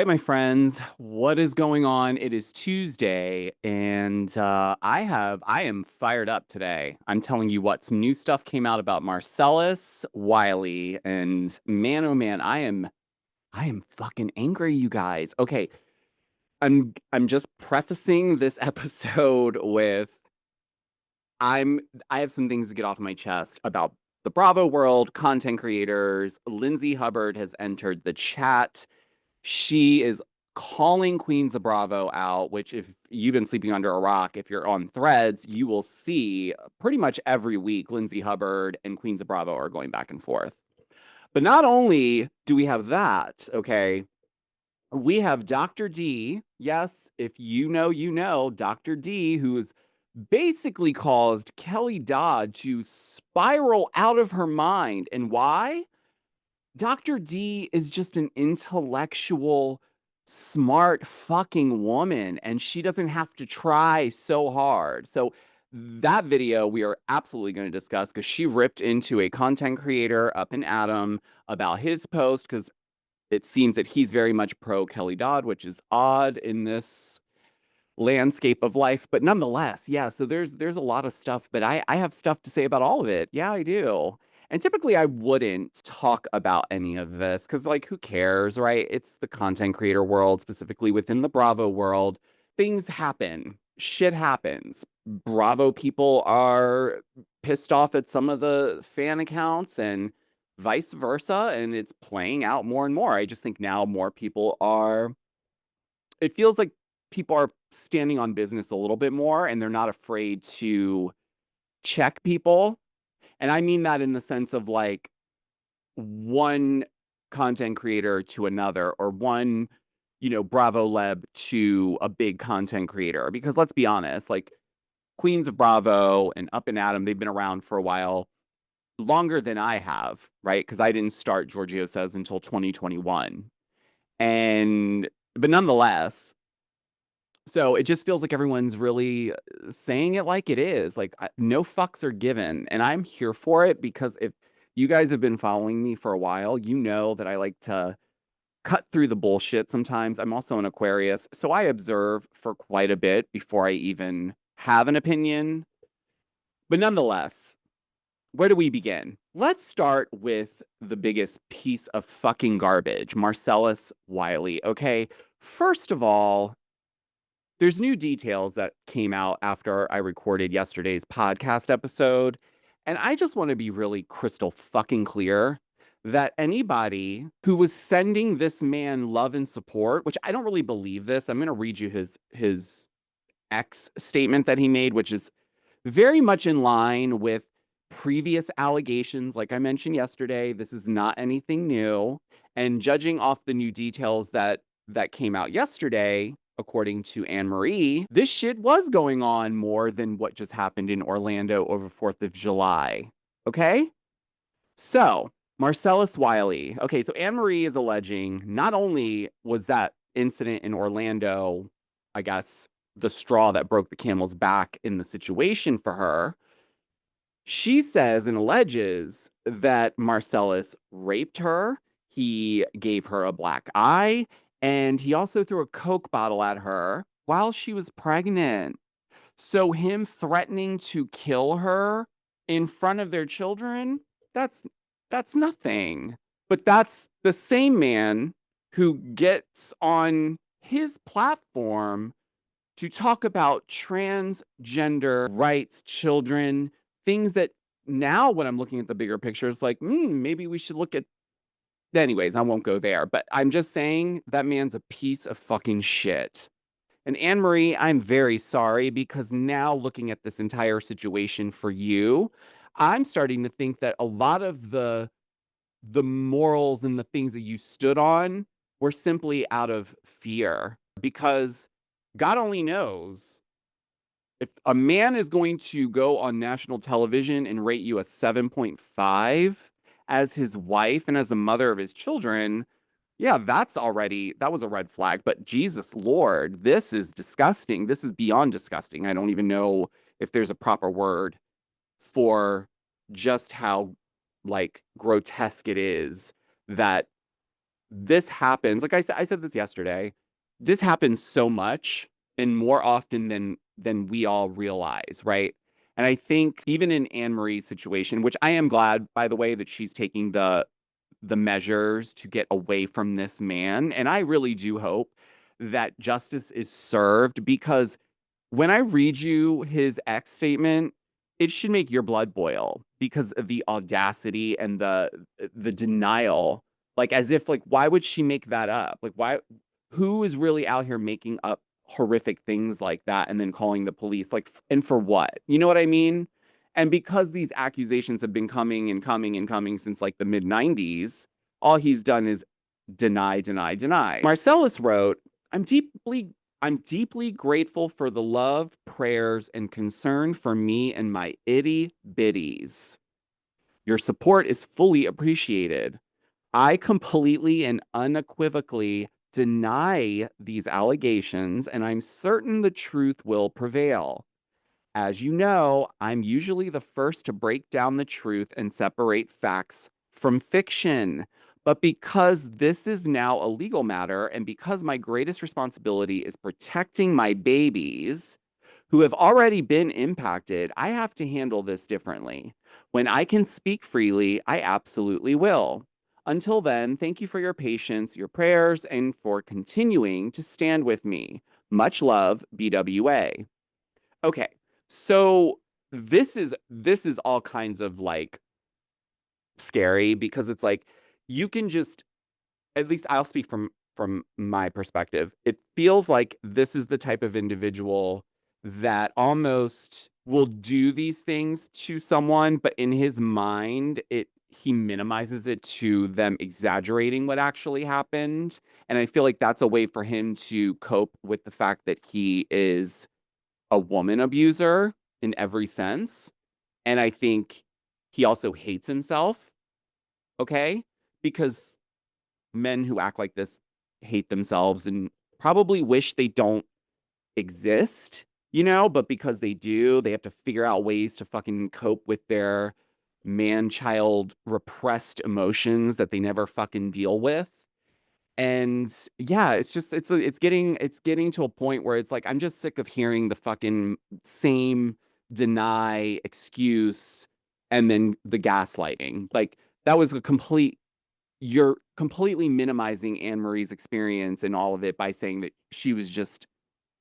my friends. What is going on? It is Tuesday, and I am fired up today. I'm telling you what, some new stuff came out about Marcellus Wiley, and man, oh man, I am fucking angry, you guys. Okay, I'm just prefacing this episode with I'm I have some things to get off my chest about the Bravo world, content creators. Lindsay Hubbard has entered the chat. She is calling Queens of Bravo out, which if you've been sleeping under a rock, if you're on Threads, you will see pretty much every week Lindsay Hubbard and Queens of Bravo are going back and forth. But not only do we have that, okay, we have Dr. D. Yes, if you know, you know, Dr. D, who has basically caused Kelly Dodd to spiral out of her mind. And why? Dr. D is just an intellectual, smart fucking woman, and she doesn't have to try so hard. So that video we are absolutely going to discuss because she ripped into a content creator up in Adam about his post because it seems that he's very much pro Kelly Dodd, which is odd in this landscape of life. But nonetheless, yeah, so there's a lot of stuff, but I have stuff to say about all of it. Yeah, I do. And typically I wouldn't talk about any of this because like who cares, right? It's the content creator world, specifically within the Bravo world. Things happen. Shit happens. Bravo people are pissed off at some of the fan accounts and vice versa, and it's playing out more and more. I just think now more people are it feels like people are standing on business a little bit more and they're not afraid to check people. And I mean that in the sense of like one content creator to another or one, Bravo Leb to a big content creator. Because let's be honest, like Queens of Bravo and Up and Adam, they've been around for a while, longer than I have, right? Because I didn't start Georgio Says until 2021. But nonetheless, so it just feels like everyone's really saying it like it is. Like no fucks are given, and I'm here for it because if you guys have been following me for a while, you know that I like to cut through the bullshit sometimes. I'm also an Aquarius, so I observe for quite a bit before I even have an opinion. But nonetheless, where do we begin? Let's start with the biggest piece of fucking garbage, Marcellus Wiley. Okay, first of all, there's new details that came out after I recorded yesterday's podcast episode, and I just want to be really crystal fucking clear that anybody who was sending this man love and support, which I don't really believe this. I'm going to read you his X statement that he made, which is very much in line with previous allegations. Like I mentioned yesterday, this is not anything new. And judging off the new details that came out yesterday, according to Anne Marie, this shit was going on more than what just happened in Orlando over 4th of July. Okay? So, Marcellus Wiley. Okay, so Anne Marie is alleging not only was that incident in Orlando, I guess, the straw that broke the camel's back in the situation for her, she says and alleges that Marcellus raped her. He gave her a black eye, and he also threw a Coke bottle at her while she was pregnant. So him threatening to kill her in front of their children, that's that's nothing. But that's the same man who gets on his platform to talk about transgender rights, children, things that now when I'm looking at the bigger picture, it's like, maybe we should look at. Anyways, I won't go there, but I'm just saying that man's a piece of fucking shit. And Anne Marie, I'm very sorry because now looking at this entire situation for you, I'm starting to think that a lot of the morals and the things that you stood on were simply out of fear because God only knows if a man is going to go on national television and rate you a 7.5 as his wife and as the mother of his children, yeah, that was a red flag. But Jesus Lord, this is disgusting. This is beyond disgusting. I don't even know if there's a proper word for just how like grotesque it is that this happens. Like I said this yesterday. This happens so much and more often than we all realize, right? And I think even in Anne Marie's situation, which I am glad, by the way, that she's taking the measures to get away from this man. And I really do hope that justice is served because when I read you his ex statement, it should make your blood boil because of the audacity and the denial. Like as if like why would she make that up? Like why who is really out here making up horrific things like that and then calling the police? Like and for what? You know what I mean? And because these accusations have been coming and coming and coming since like the mid 90s, all he's done is deny, deny, deny. Marcellus wrote, I'm deeply I'm deeply grateful for the love, prayers, and concern for me and my itty bitties. Your support is fully appreciated. I completely and unequivocally deny these allegations, and I'm certain the truth will prevail. As you know, I'm usually the first to break down the truth and separate facts from fiction. But because this is now a legal matter, and because my greatest responsibility is protecting my babies who have already been impacted, I have to handle this differently. When I can speak freely, I absolutely will. Until then, thank you for your patience, your prayers, and for continuing to stand with me. Much love, BWA. Okay. So this is all kinds of like scary because it's like you can just at least I'll speak from my perspective. It feels like this is the type of individual that almost will do these things to someone, but in his mind, he minimizes it to them exaggerating what actually happened. And I feel like that's a way for him to cope with the fact that he is a woman abuser in every sense. And I think he also hates himself, okay? Because men who act like this hate themselves and probably wish they don't exist, but because they do, they have to figure out ways to fucking cope with their man child repressed emotions that they never fucking deal with. And yeah, it's just it's getting to a point where it's like I'm just sick of hearing the fucking same deny excuse and then the gaslighting. Like that was a complete you're completely minimizing Anne Marie's experience and all of it by saying that she was just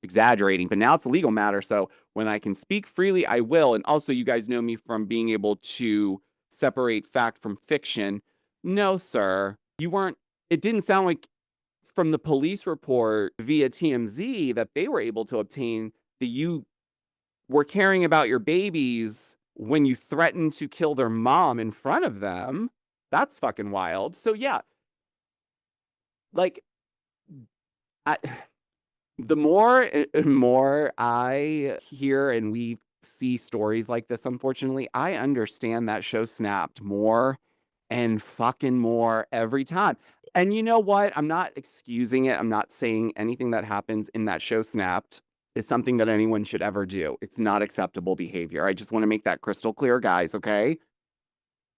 exaggerating. But now it's a legal matter, so when I can speak freely, I will. And also you guys know me from being able to separate fact from fiction. No, sir. You weren't it didn't sound like from the police report via TMZ that they were able to obtain that you were caring about your babies when you threatened to kill their mom in front of them. That's fucking wild. So yeah, like I, the more and more I hear and we see stories like this, unfortunately, I understand that show snapped more and fucking more every time. And you know what? I'm not excusing it. I'm not saying anything that happens in that show snapped is something that anyone should ever do. It's not acceptable behavior. I just want to make that crystal clear, guys, okay?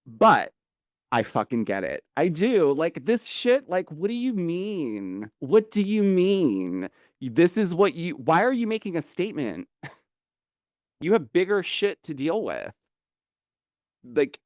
But I fucking get it. I do. Like this shit, like what do you mean? What do you mean? This is what you why are you making a statement? You have bigger shit to deal with. Like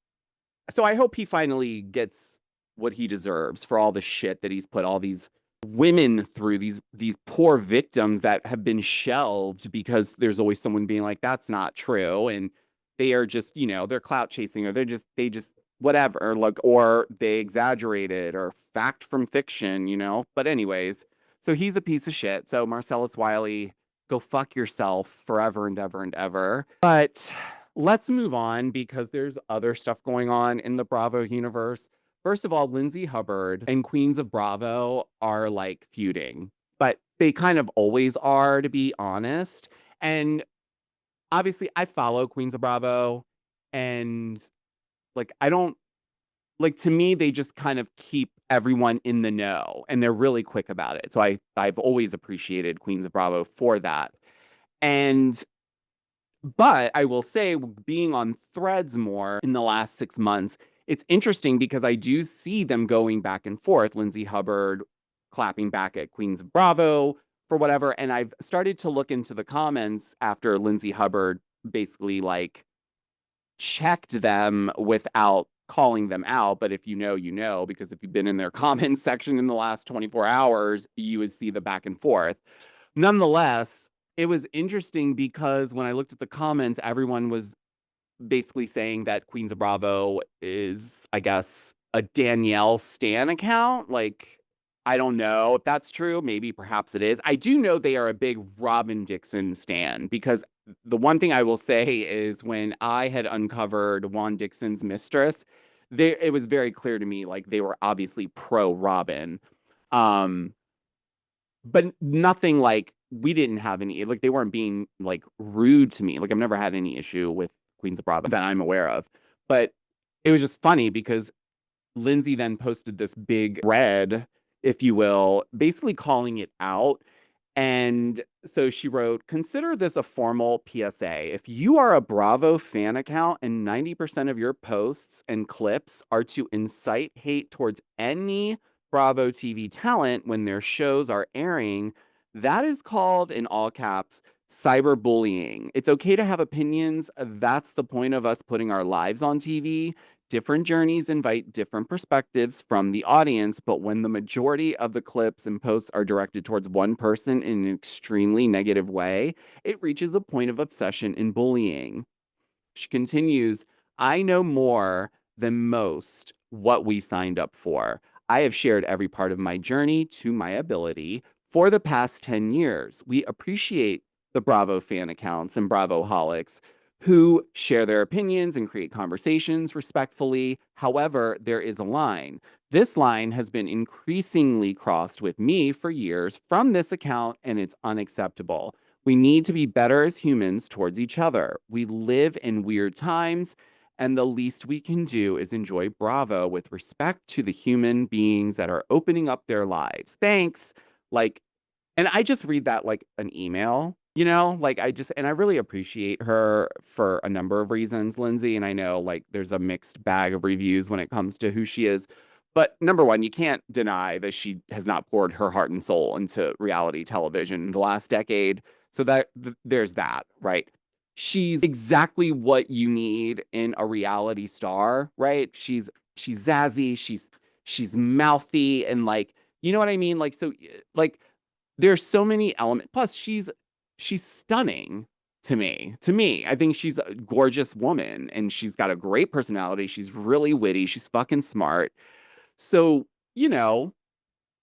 so I hope he finally gets what he deserves for all the shit that he's put all these women through, these poor victims that have been shelved because there's always someone being like, that's not true. And they are just, they're clout chasing or they just whatever, like, or they exaggerated or fact from fiction. But anyways, so he's a piece of shit. So Marcellus Wiley, go fuck yourself forever and ever and ever. But let's move on because there's other stuff going on in the Bravo universe. First of all, Lindsay Hubbard and Queens of Bravo are like feuding, but they kind of always are, to be honest. And obviously, I follow Queens of Bravo, and like, I don't like to me, they just kind of keep everyone in the know and they're really quick about it. So I've always appreciated Queens of Bravo for that. And but I will say, being on Threads more in the last 6 months, it's interesting because I do see them going back and forth. Lindsay Hubbard clapping back at Queens of Bravo for whatever. And I've started to look into the comments after Lindsay Hubbard basically like checked them without calling them out. But if you know, you know, because if you've been in their comments section in the last 24 hours, you would see the back and forth. Nonetheless, it was interesting because when I looked at the comments, everyone was basically saying that Queens of Bravo is, I guess, a Danielle Stan account. Like, I don't know if that's true. Maybe, perhaps it is. I do know they are a big Robin Dixon stan because the one thing I will say is when I had uncovered Juan Dixon's mistress, it was very clear to me like they were obviously pro Robin. Um, but nothing like we didn't have any like they weren't being like rude to me. Like I've never had any issue with Queens of Bravo that I'm aware of. But it was just funny because Lindsay then posted this big thread, if you will, basically calling it out. And so she wrote, consider this a formal PSA. If you are a Bravo fan account and 90% of your posts and clips are to incite hate towards any Bravo TV talent when their shows are airing, that is called, in all caps, cyberbullying. It's okay to have opinions. That's the point of us putting our lives on TV. Different journeys invite different perspectives from the audience, but when the majority of the clips and posts are directed towards one person in an extremely negative way, it reaches a point of obsession and bullying. She continues, I know more than most what we signed up for. I have shared every part of my journey to my ability for the past 10 years. We appreciate the Bravo fan accounts and Bravo holics who share their opinions and create conversations respectfully. However, there is a line. This line has been increasingly crossed with me for years from this account, and it's unacceptable. We need to be better as humans towards each other. We live in weird times, and the least we can do is enjoy Bravo with respect to the human beings that are opening up their lives. Thanks. Like, and I just read that like an email, you know, like and I really appreciate her for a number of reasons, Lindsay. And I know like there's a mixed bag of reviews when it comes to who she is. But number one, you can't deny that she has not poured her heart and soul into reality television in the last decade. So there's that, right? She's exactly what you need in a reality star, right? She's zazzy, she's mouthy, and like, you know what I mean? Like, so like there's so many elements. Plus, she's stunning to me. To me, I think she's a gorgeous woman and she's got a great personality. She's really witty. She's fucking smart. So, you know,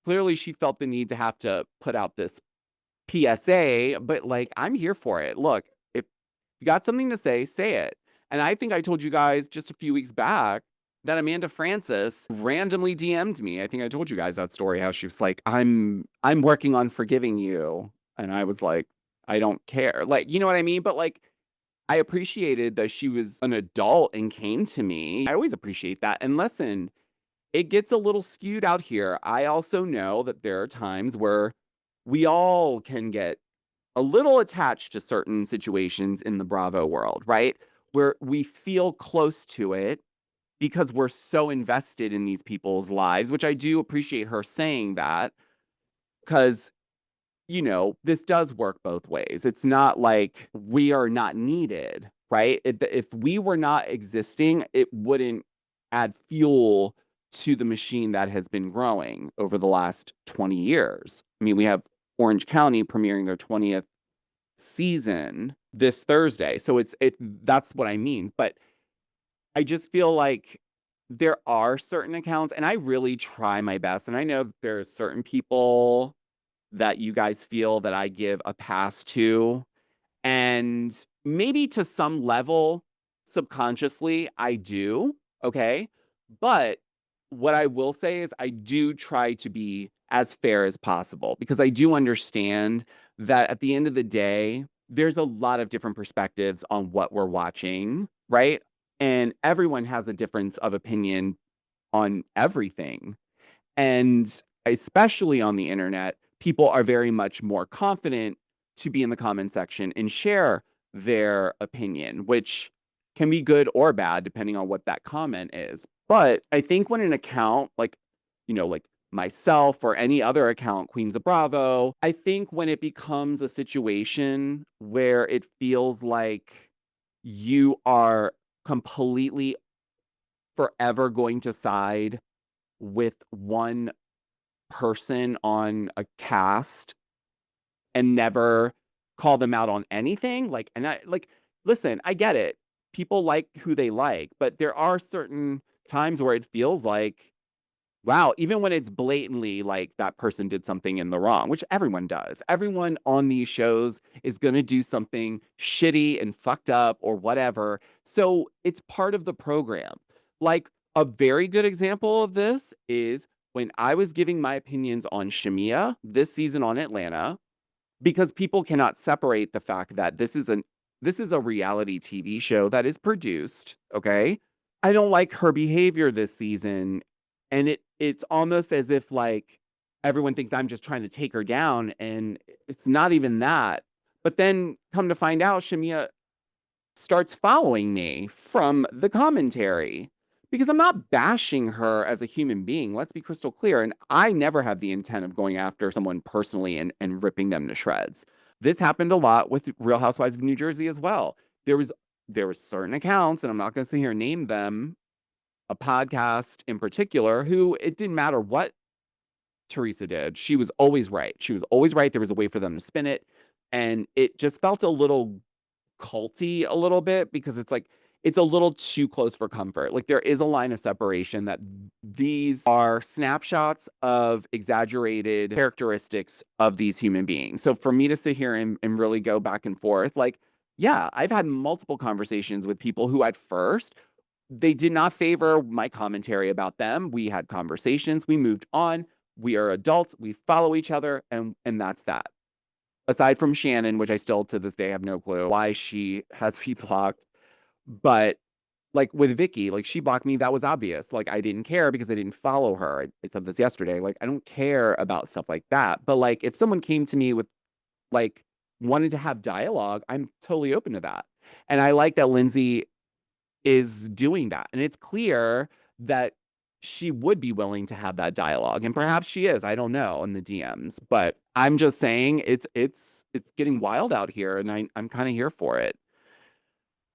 clearly she felt the need to have to put out this PSA, but like I'm here for it. Look, if you got something to say it. And I think I told you guys just a few weeks back that Amanda Francis randomly DM'd me. I think I told you guys that story, how she was like, I'm working on forgiving you. And I was like, I don't care. Like, you know what I mean? But like I appreciated that she was an adult and came to me. I always appreciate that. And listen, it gets a little skewed out here. I also know that there are times where we all can get a little attached to certain situations in the Bravo world, right? Where we feel close to it because we're so invested in these people's lives, which I do appreciate her saying that because, you know, this does work both ways. It's not like we are not needed, right? If we were not existing, it wouldn't add fuel to the machine that has been growing over the last 20 years. I mean, we have Orange County premiering their 20th season this Thursday. So that's what I mean. But I just feel like there are certain accounts, and I really try my best. And I know there are certain people that you guys feel that I give a pass to. And maybe to some level, subconsciously, I do. Okay. But what I will say is I do try to be as fair as possible because I do understand that at the end of the day, there's a lot of different perspectives on what we're watching, right? And everyone has a difference of opinion on everything. And especially on the internet, people are very much more confident to be in the comment section and share their opinion, which can be good or bad depending on what that comment is. But I think when an account like, like myself or any other account, Queens of Bravo, I think when it becomes a situation where it feels like you are completely forever going to side with one person on a cast and never call them out on anything, listen, I get it. People like who they like, but there are certain times where it feels like, wow, even when it's blatantly like that person did something in the wrong, which everyone does. Everyone on these shows is going to do something shitty and fucked up or whatever. So it's part of the program. Like a very good example of this is when I was giving my opinions on Shamia this season on Atlanta, because people cannot separate the fact that this is a reality TV show that is produced, okay? I don't like her behavior this season, and it's almost as if like everyone thinks I'm just trying to take her down, and it's not even that. But then come to find out, Shamia starts following me from the commentary because I'm not bashing her as a human being. Let's be crystal clear. And I never have the intent of going after someone personally and ripping them to shreds. This happened a lot with Real Housewives of New Jersey as well. There was there were certain accounts, and I'm not going to sit here and name them, a podcast in particular, who it didn't matter what Teresa did. She was always right. She was always right. There was a way for them to spin it. And it just felt a little culty a little bit because it's like it's a little too close for comfort. Like there is a line of separation that these are snapshots of exaggerated characteristics of these human beings. So for me to sit here and really go back and forth, like, yeah, I've had multiple conversations with people who at first they did not favor my commentary about them. We had conversations, we moved on. We are adults, we follow each other, and that's that. Aside from Shannon, which I still to this day have no clue why she has me blocked. But like with Vicky, like she blocked me. That was obvious. Like I didn't care because I didn't follow her. I said this yesterday. Like I don't care about stuff like that. But like if someone came to me with like wanted to have dialogue, I'm totally open to that. And I like that Lindsay is doing that. And it's clear that she would be willing to have that dialogue. And perhaps she is. I don't know in the DMs. But I'm just saying it's getting wild out here and I'm kind of here for it.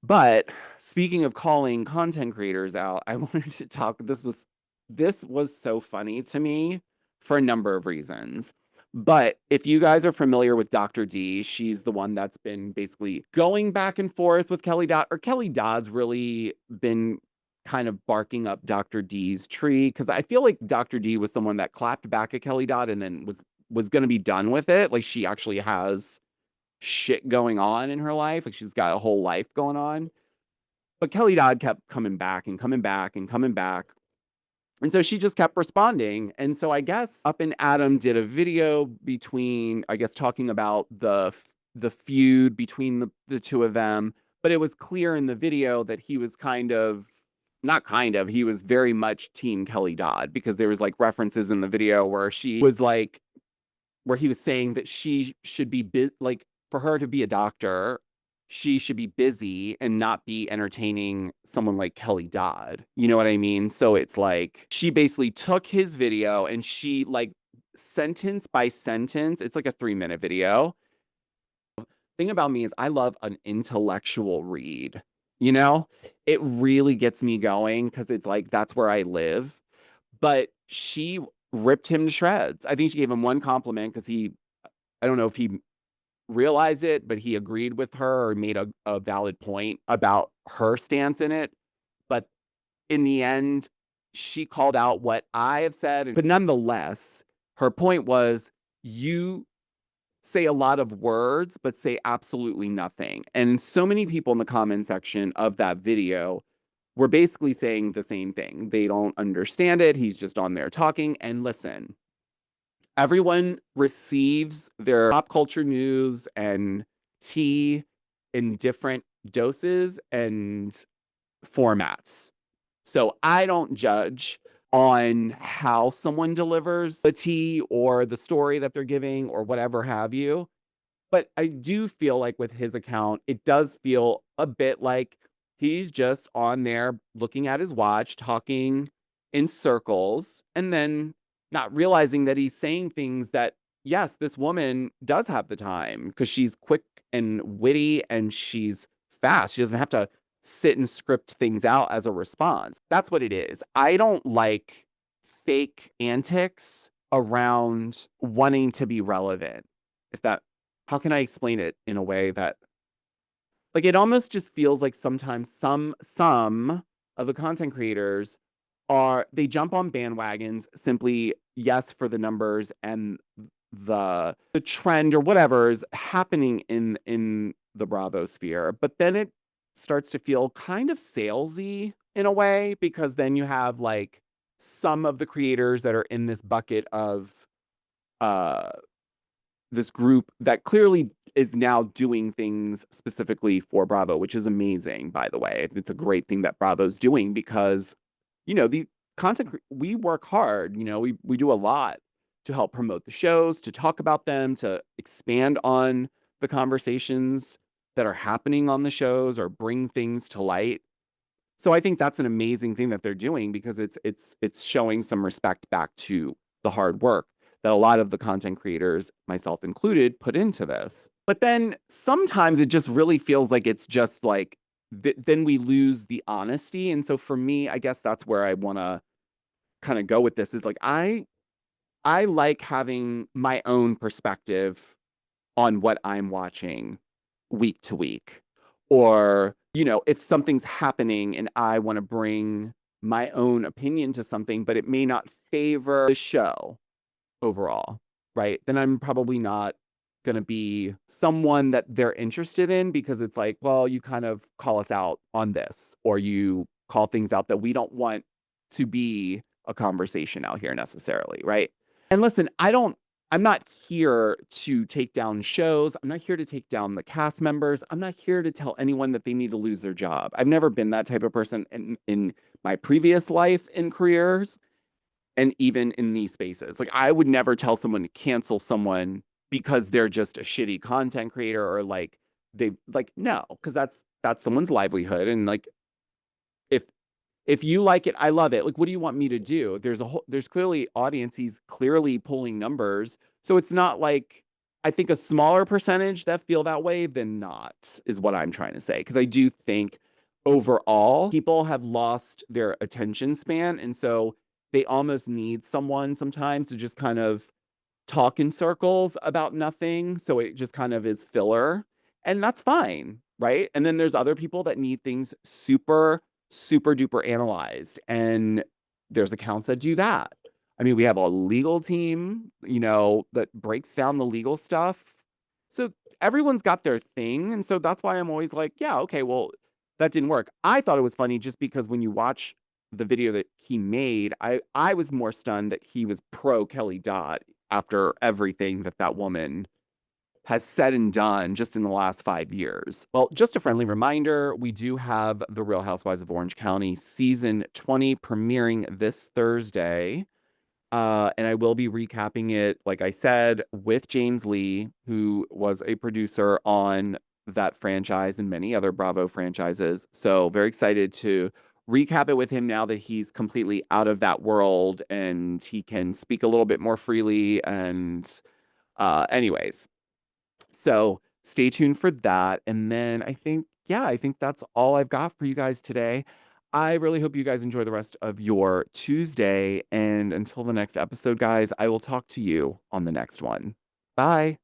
But speaking of calling content creators out, I wanted to talk. This was so funny to me for a number of reasons. But if you guys are familiar with Dr. D, she's the one that's been basically going back and forth with Kelly Dodd, or Kelly Dodd's really been kind of barking up Dr. D's tree because I feel like Dr. D was someone that clapped back at Kelly Dodd and then was going to be done with it. Like she actually has shit going on in her life. Like she's got a whole life going on. But Kelly Dodd kept coming back and coming back and coming back. And so she just kept responding. And so I guess Up and Adam did a video between, I guess, talking about the feud between the two of them. But it was clear in the video that he was not kind of, he was very much team Kelly Dodd because there was like references in the video where she was like, where he was saying that she should be like for her to be a doctor, she should be busy and not be entertaining someone like Kelly Dodd. You know what I mean? So it's like she basically took his video and she like sentence by sentence, it's like a 3-minute video. Thing about me is I love an intellectual read. You know, it really gets me going because it's like that's where I live. But she ripped him to shreds. I think she gave him one compliment because I don't know if he realized it, but he agreed with her or made a valid point about her stance in it. But in the end, she called out what I have said. But nonetheless, her point was you say a lot of words, but say absolutely nothing. And so many people in the comment section of that video were basically saying the same thing. They don't understand it. He's just on there talking. And listen, everyone receives their pop culture news and tea in different doses and formats. So I don't judge on how someone delivers the tea or the story that they're giving or whatever have you. But I do feel like with his account, it does feel a bit like He's just on there looking at his watch, talking in circles, and then not realizing that he's saying things that, yes, this woman does have the time because she's quick and witty and she's fast. She doesn't have to sit and script things out as a response. That's what it is. I don't like fake antics around wanting to be relevant. If that, how can I explain it in a way that, like, it almost just feels like sometimes some of the content creators they jump on bandwagons simply, yes, for the numbers and the trend or whatever is happening in the Bravo sphere. But then it starts to feel kind of salesy in a way, because then you have like some of the creators that are in this bucket of uh this group that clearly is now doing things specifically for Bravo, which is amazing, by the way. It's a great thing that Bravo's doing because, the we work hard, we do a lot to help promote the shows, to talk about them, to expand on the conversations that are happening on the shows or bring things to light. So I think that's an amazing thing that they're doing because it's showing some respect back to the hard work that a lot of the content creators, myself included, put into this. But then sometimes it just really feels like it's just like then we lose the honesty. And so for me, I guess that's where I want to kind of go with this is like I like having my own perspective on what I'm watching week to week. Or, if something's happening and I want to bring my own opinion to something, but it may not favor the show overall, right? Then I'm probably not going to be someone that they're interested in because it's like, well, you kind of call us out on this, or you call things out that we don't want to be a conversation out here necessarily, right? And listen, I'm not here to take down shows. I'm not here to take down the cast members. I'm not here to tell anyone that they need to lose their job. I've never been that type of person in my previous life in careers and even in these spaces. Like, I would never tell someone to cancel someone because they're just a shitty content creator or like no, because that's someone's livelihood. And like, if if you like it, I love it. Like, what do you want me to do? There's clearly audience. He's clearly pulling numbers. So it's not like, I think a smaller percentage that feel that way than not is what I'm trying to say. Because I do think overall people have lost their attention span. And so they almost need someone sometimes to just kind of talk in circles about nothing. So it just kind of is filler. And that's fine, right? And then there's other people that need things super, super duper analyzed. And there's accounts that do that. I mean, we have a legal team, that breaks down the legal stuff. So everyone's got their thing. And so that's why I'm always like, yeah, okay, well, that didn't work. I thought it was funny just because when you watch the video that he made, I was more stunned that he was pro Kelly Dodd after everything that woman has said and done just in the last 5 years. Well, just a friendly reminder, we do have The Real Housewives of Orange County season 20 premiering this Thursday. And I will be recapping it, like I said, with James Lee, who was a producer on that franchise and many other Bravo franchises. So very excited to recap it with him now that he's completely out of that world and he can speak a little bit more freely. And anyways, so stay tuned for that. And then I think that's all I've got for you guys today. I really hope you guys enjoy the rest of your Tuesday. And until the next episode, guys, I will talk to you on the next one. Bye.